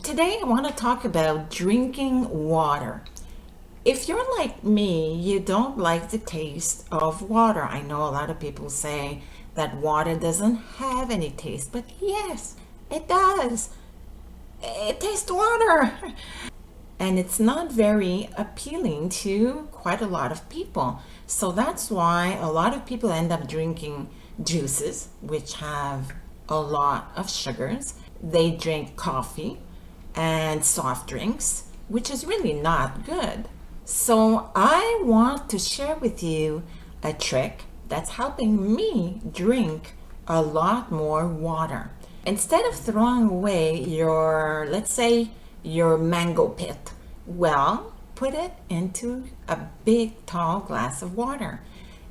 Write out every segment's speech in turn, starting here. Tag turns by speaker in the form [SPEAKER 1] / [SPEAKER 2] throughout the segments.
[SPEAKER 1] Today I want to talk about drinking water. If you're like me, you don't like the taste of water. I know a lot of people say that water doesn't have any taste, but yes, it does. It tastes water. And it's not very appealing to quite a lot of people. So that's why a lot of people end up drinking juices, which have a lot of sugars. They drink coffee and soft drinks, which is really not good. So I want to share with you a trick that's helping me drink a lot more water. Instead of throwing away your, let's say, your mango pit, well, put it into a big tall glass of water.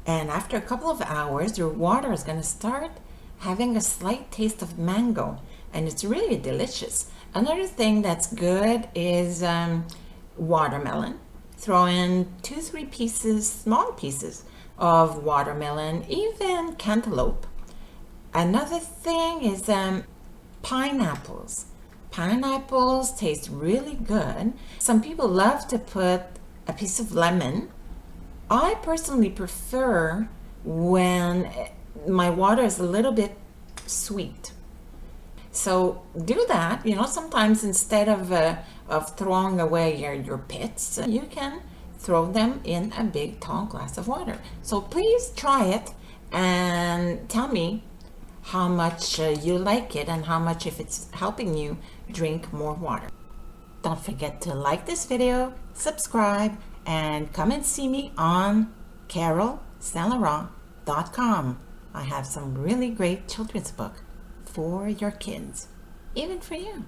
[SPEAKER 1] And after a couple of hours, your water is going to start having a slight taste of mango, and it's really delicious. Another thing that's good is watermelon. Throw in 2-3 pieces, small pieces of watermelon, even cantaloupe. Another thing is pineapples. Pineapples taste really good. Some people love to put a piece of lemon. I personally prefer when my water is a little bit sweet. So do that. Sometimes instead of throwing away your pits, you can throw them in a big tall glass of water. So please try it and tell me how much you like it and how much if it's helping you drink more water. Don't forget to like this video, subscribe, and come and see me on st-laurent.com. I have some really great children's book for your kids, even for you.